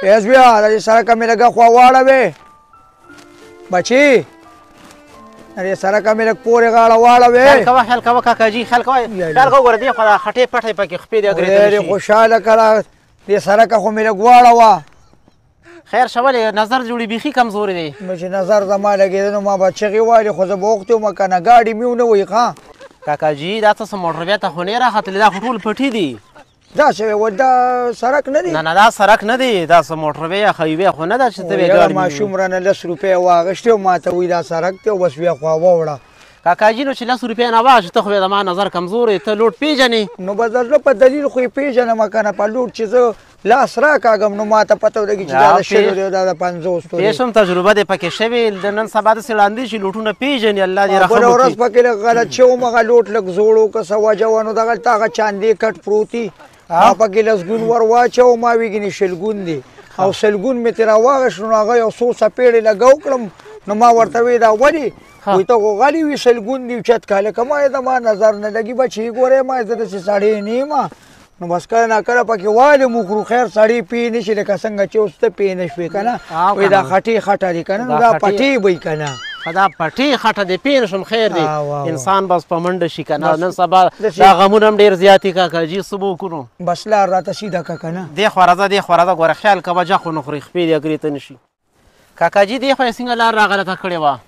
یاس بیا د سړکه مې لږه خوا واړوې بچي د سړکه مې لږ پورې غاړه واړوې خیال کوه کاکاجي خیال کوه خیال کوه ګوره دې خوا د خټې پټې پکې خپې دې اګرېدلی ډېرې خوشحاله کړه دې سړکه خو مې لږ واړوه خیر شولې نظر جوړي بیخي کمزورې دی چې نظر زما لګېده نو ما به چغې وایلې خو زه به وختې وم که نه ګاډي مې ونه وایي ښه کاکاجي دا څه موټر بیا ته خو نه راختلې دا خو ټول پټي دي دا شوی و دا سړک نه دی نه دا سړک نه دی دا څه موټر وی یا خیوې خو نه ده چې ته بیا ګاډي ماشوم رانه 10 روپۍ واغېستې او ما ته وایي دا سړک دی او بس بیا خوا ووړه کاکاجي نو چې 10 روپۍ نه واخلې ته خو بیا زما نظر کمزور ته لوډ پېژنې نو به د زړه په دلیل خو یې پېژنم که نه په لوډ چې زه لاس راکاږم نو ما ته پته ولګي چې دا د 100 دی او دا د 50 دی پېښم تجربه دې پکې شوې د نن سبا داسې ړاندې شي لوټونه پېژنې الله دې رحم وکړي بله ورځ پکې لږ غلط شوم هغه لوټ لږ زوړ و که څه وجه وه نو دغلته هغه چاندې کټ پروت دي ما پکې لسګون ور واچو ما وی ګینې شلګون دی او سلګون مې ترې راواغېست نو هغه یو څو څپېړې لګو کړم نو ما ورته وی دا ولې وایي ته خو غلي وي سلګون دی چت کاله که ما یې د ما نظر نه لګي بچي ګورې ما زه داسې سړی نه یم نو بس کله ناکله پکې والم وکړو خیر سړی پی نه شي لکه څنګه چې اوس ته پی نه شوې که نه وایي دا خټې خټه دی که نه نو دا پټې به وي که نه دا پټې خټه دی پی نه شم خیر دی انسان بس په منډه شي که نه نن سبا دا غمونه هم ډېر زیات دي کاکاجي څه به وکړو بس لار راته سیده که که نه دې خوا راځه ګوره خیال کوه جه خو نه خوري خپې دې اګرې ته نه شي کاکاجي دې خوا یې څنګه لار راغلته کړې وه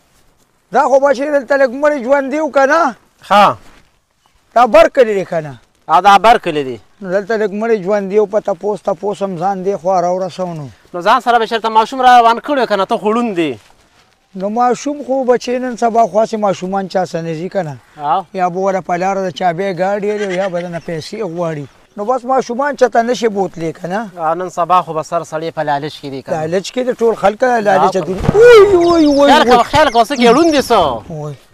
دا خو بچې دلته لږ مړې ژوندي و که نه ښه دا بر کلي دی که نه دا بر کلي دی دلته لږ مړې ژوندي و په تپوس هم ځان دې خوا راورسو نو ځان سره به چېرته ماشوم را روان کړی که نه ته خو ړوند دی نو ماشوم خو بچې نن سبا خواصې ماشومان چا څه نه ځي که نه یا به وله په لاره د چابې ګاډي یا به دنه پیسې غواړي نو بس ماشومان چاته نشي بوتلی که نه نن سبا خو به سر سړی په لالچ کې دی که لالچ کې د ټول خلک لالچ دي خیال کوه څه کې ړوند دی څه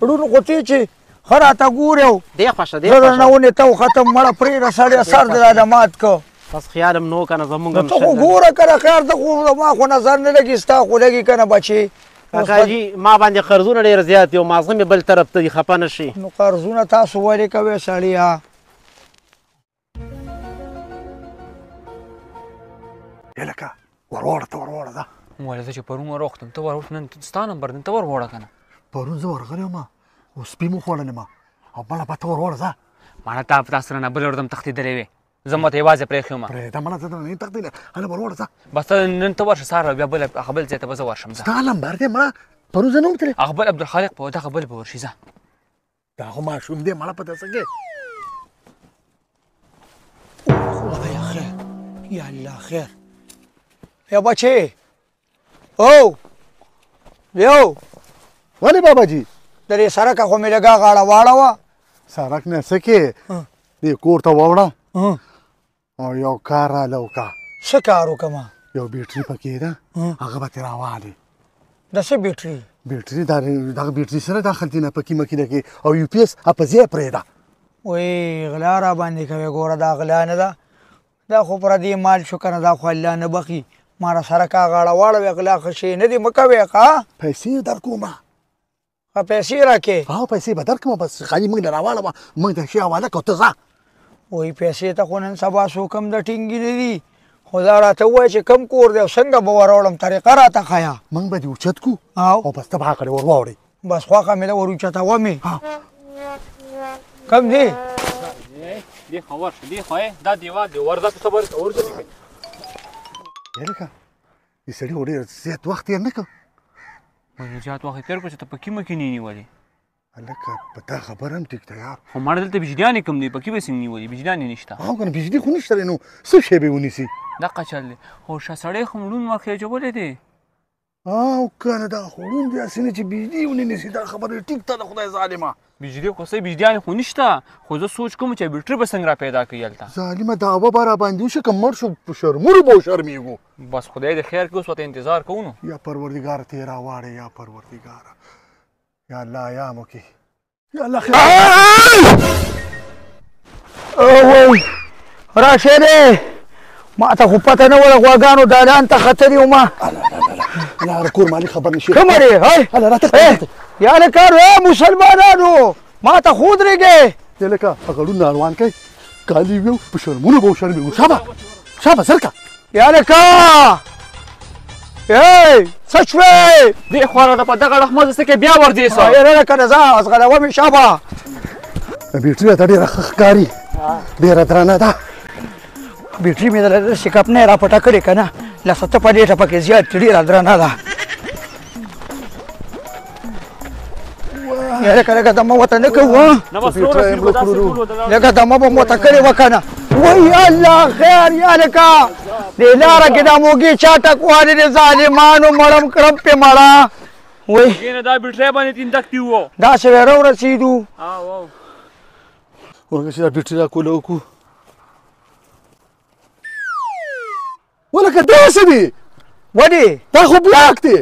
ړوند خو ته چې ښه راته ګورې دې خوښه زه درنه ونیته و ختم مړه پرېږده سړی سر دې راله مات که بس خیال هم نو که نه زمونږ هم ته خو ګوره که نه خیر ته خو ما خو نظر نه لګي ستا خو لګي که نه بچې کاکاجي ما باندې قرضونه ډېر زیات دي او مازغه مې بل طرف ته دي خفه نه شي نو قرضونه تاسو ولې کوئ سړیه لکه ورواړه ته ورواړه ده وایه زه چې پرون وروختم ته وروښت نن ستا نمبر دی ته ورواړه که نه پرون زه ورغلی وم او سپي مو خوړلی ما او بله به ته ورواړه ځه ماړه تا په تا سره نه بل وردم تښتېدلی وې زه ماته یوازې پرېښی وم پرېږده مړه زه درنه نه تښتېدلی هله ورواړه ځه بس ته نن ته ورشه سهار بیا هغه بل ځای ته به زه ورشم ستا نمبر دی مړه پرون زه نه وم تللی هغه بل عبدالخالق به دغه بل به ورشي ځه دا خو ماشوم دی مړه په دسه کې خدایا خیر یا الله خیر یا بچې او یو ولې باباجي د دې سړکه خو مې لږه غاړه واړوه سړک نه څه کې دې کور ته واوړه او یو کار راله وکړه څه کار وکړمه یو بیټري پکې ده هغه به ترې راوالې د څه بیټري دغه بیټري سره داخل دي نه پکې مکینه کې او یو پي ایس په ځای پرېږده وایي غلا را باندې کوې ګوره دا غلا نه ده دا خو پردې مال شو که نه دا خو الله نه بخي ما را سړکه غاړه واړوې غلا ښه شی نه دي مه کوې ښه پیسې درکومه ښه پیسې راکې او پیسې به درکړم بس خالي موږ له راواړوه موږ د شي حواله کړو ته ځه وایي پیسې ته خو نن سبا څوک هم د ټینګي نه دي خو دا راته ووایه چې کم کور دی او څنګه به وراوړم طریقه راته ښیه موږ به دې اوچت کړو او بس ته به هغه کړې ور واوړې بس خوښه مې ده ور اوچتوه مې کم دی دې خوا ورشه دې خوا یې دا دیوال دی ورځه ته ورځه دې لکه دې سړي خو ډېر زیات وخت تېر نه کړ ولې زیات وخت یې تېر کړو چې ته په کې مکې نه نیولې هلکه په تا خبره هم ټیک ده یار خو ماړه دلته بجلیانې کم دی په کې به څنګه نیولې بجلیانې نشته او که نه بجلي خو نشته دی نو څه شی به یې ونیسي دقه چل دی خو ښه سړی خو مړون ورخېجولی دی او که نه دا خو ړوند دی هسې نه چې بجلي ونه نیسي دا خبره ټیک ته ده خدای ظالمه بجلي خو څه بجلیانې خو نشته خو زه سوچ کوم چې بیټري به څنګه را پیدا کړي هلته ظالمه دعوه به راباندې وشي که مړ شو په شرمونو به وشرمېږو بس خدای دې خیر کړي اوس ورته انتظار کوو نو یا پروردګاره ته یې راواړې یا پروردګاره یا الله یا مکې یا الله خیر وای راشې دی ما ته خو پته نه وله غواګانو دالان ته ختلي ومه الله کور مالک خبر نشي کومه دی هله راته یا لکار مسلمانانو ما ته خو ودرېږې دی لکه هغه ړوند روان کوي کالي ویو په شرمونو به وشرمېږو شابه زرکه یالکه ای څه شوې دې خوا راته په دغه اړخ مه ځه کې بیا ورځې سه یاره کنه ځه ازغلوه مې شابه بیټري راته ډېره ښه ښکاري ډېره درنه ده بیټري مې د سیکاپ نه را پټه کړې که نه لسه ته په ډېټه پکې زیات ډېره درنه ده لکه لکه دمه ورته نه کوو لکه دمه به مو ورته کړې وه که نه وای الله خیر یالکه دې لاره کې دا موږي چا ټکوالې د ظالمانو مړم کړم پې مړه وای کېنه دا بیټرۍ باندې تندکتي وو داسې به راورسېدو ورکه چې دا بیټري راکوله وکړو ولکه داسې دي ولې دا خو بلاک دی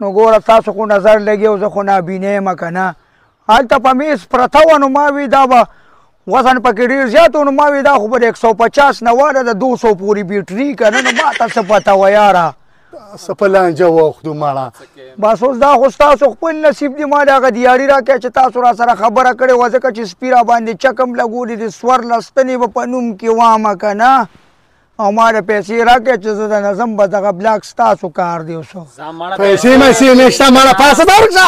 نو ګوره تاسو خو نظر لګي او زه خو نابینه یم که نه هلته په میز پرته وه نو ما وی دا به وزن پکې ډېر زیات و نو ما وی دا خو به د 150 نه واله د 200 پورې بیټري که نه نو ما ته څه پته وه یاره څه په لانجه واوښتو مړه بس اوس دا خو ستاسو خپل نصیب دی ما د هغه دیاري راکړه چې تاسو را سره خبره کړې وه ځکه چې سپي را باندې چکم لګولي د سور لستنې به په نوم کې وامه که نه او ما د پیسې راکړې چې زه د نظم به دغه بلاک ستاسو کار دی اوسو پیسې میسې نشته مړه پاسه دا ورکړه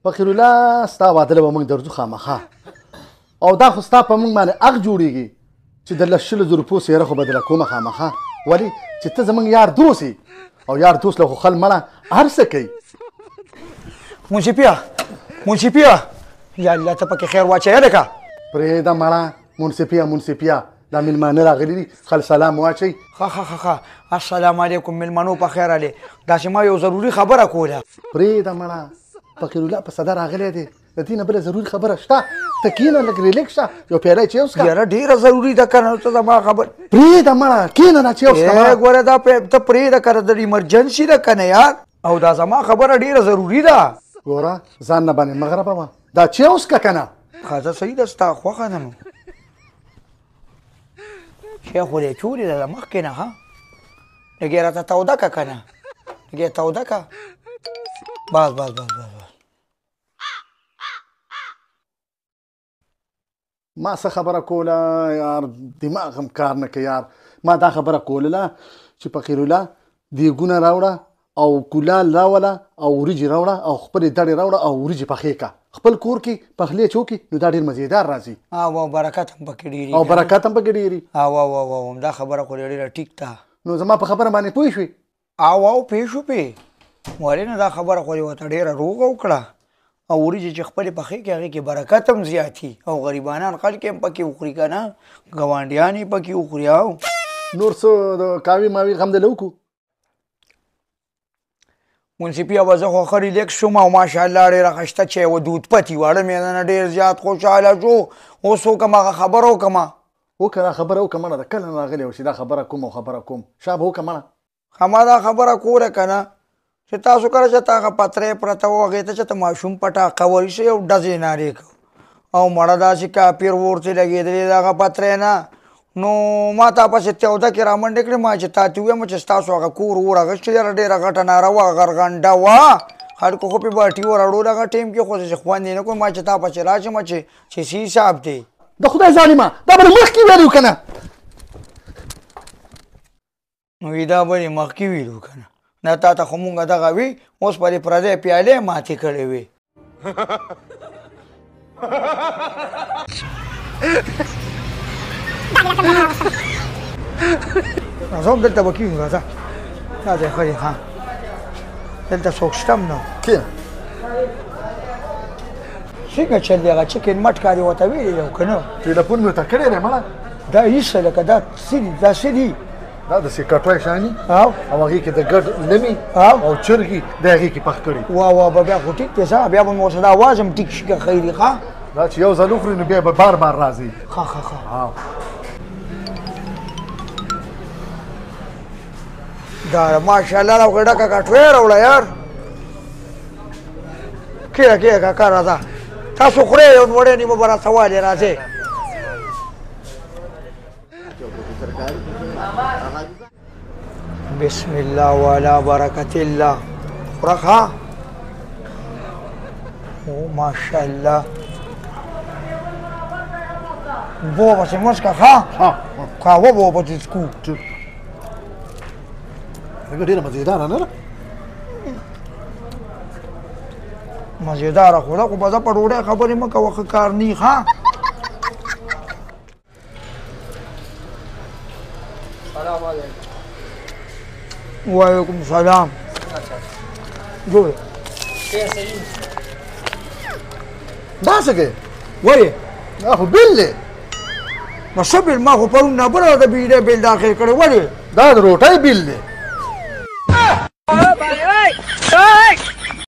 فقیر الله ستا واده له به موږ درځو خامخا او دا خو ستا په موږ باندې اغ جوړېږي چې د 100,000 روپو څېره خو بدله کومه خامخا ولې چې ته زموږ یار دوست یې او یار دوست له خو خل مړه هر څه کوي منصفیه یا الله ته پکې خیر واچوې لکه پرېږده مړه منصفیه دا مېلمانه راغلي دي خل سلام واچوئ ښه السلام علیکم مېلمنو په خیر علي داسې ما یو ضروري خبره کوله پرېږده مړه فقیر الله په صدا راغلی دی د دې نه بله ضروري خبره شته ته کښېنه لږ ریلیکس شه یو پیاله چای وڅښه یاره ډېره ضروري ده که نه ته زما خبر پرېږده مړه کښېنه دا چای وڅښه ګوره دا ته پرېږده که د ایمرجنسي ده که نه یار او دا زما خبره ډېره ضروري ده ګوره ځان نه باندې مغربه وه دا چای وڅښه که نه ښه صحیح ده ستا خوښه ده نو چای خو دې چولې ده د مخکې نه ښه لږ یې راته توده که که نه لږ یې توده که بس ما څه خبره کوله یار دماغ هم کار نه کوي یار ما دا خبره کوله چې فقیر الله دیګونه راوړه او کولال راوله او وریجې راوړه او خپلې دړې راوړه او وریجې پخې که خپل کور کې پخلی چوکي نو دا ډېر مزیدار راځي او برکت هم پکې ډېري او برکت هم پکې ډېري او دا خبره خو ډېره ټیک ده نو زما په خبره باندې پوه شوې او پوه شو ولې نه دا خبره خو یې ورته ډېره روغه وکړه او وریجې چې خپلې پخې کې هغې کې برکت هم زیاتي او غریبانان خلک هم پکې وخوري که نه ګاونډیان یې پکې وخوري او نور څه د کاوي ماوي غم دله وکړو منصفي به زه خو ښه ریلیکس شوم او ماشاءالله ډېره ښایسته چای و دود پتي واړه مېده نه ډېر زیات خوشحاله شو اوس وکړم هغه خبره وکړمه وکړه دا خبره وکړه مړه د کله نه راغلی و چې دا خبره کوم او خبره کوم شابه وکړه مړه ما دا خبره کوله که نه چې تاسو کله چې تا هغه پترې پرته و هغې ته چې ته ماشوم پټاقه ورشئ او ډزې نارې کو او مړه داسې کاپیر ورته لګېدلې د هغه پترې نه نو ما تا پسې تیوده کې رامنډې کړې ما چې تا ته ووایم چې ستاسو هغه کور اور اغوستې یاره ډېره غټه ناره وه غرغنډه وه خلکو خو پې باټي وراړول هغه ټیم کې خو چې خوند یې نه کوم ما چې تا پسې راشم چې څه حساب دی د خدای ظالمه دا به مخکې ویلو که نه نو دا به یې مخکې ویلو که نه نه تا ته خو مونږ دغه وي اوس په دې پردی پیالې ماتې کړې وې راځه دلته به کېږو راځه دا ځای ښه دی ښه دلته څوک شته هم نه کښېنه څنګه چل دی هغه چکن مټ کاري ورته ویلی دی او که نه ټېلیفون مې ورته کړی دی مړه دا هېڅ لکه دا څه دي دا څه دي دا د سکاټوی شاني او هغې کې د ګډ لمي او چرګي د هغې کې پخ کړي واه به بیا خو ټیک دی ښه بیا به مې ورسره د اواز هم ټیک شي که خیري ښه دا چې یو ځل وخوري نو بیا به بار بار راځي ښه دا ماشاءالله دا خو ډکه کټوۍ راوړه یار کېږه کاکا راځه تاسو خورئ یو وړی نیمه به راته والې راځئ بسم الله وعلى بركة الله رخا ما شاء الله بابا سمسكا خا بابا تسكو هغه ډیره مزیدار نه مزیدار خو دا خو به زه په ډوډۍ خبرې مه کوه ښه کار نی ښه وعلیکم السلام جوړ دا څه کوي ولې دا خو بیل دی نو څه بیل ما خو پرون ناببره د بیډۍ بیل داخل کړی ولې دا د روټۍ بیل دی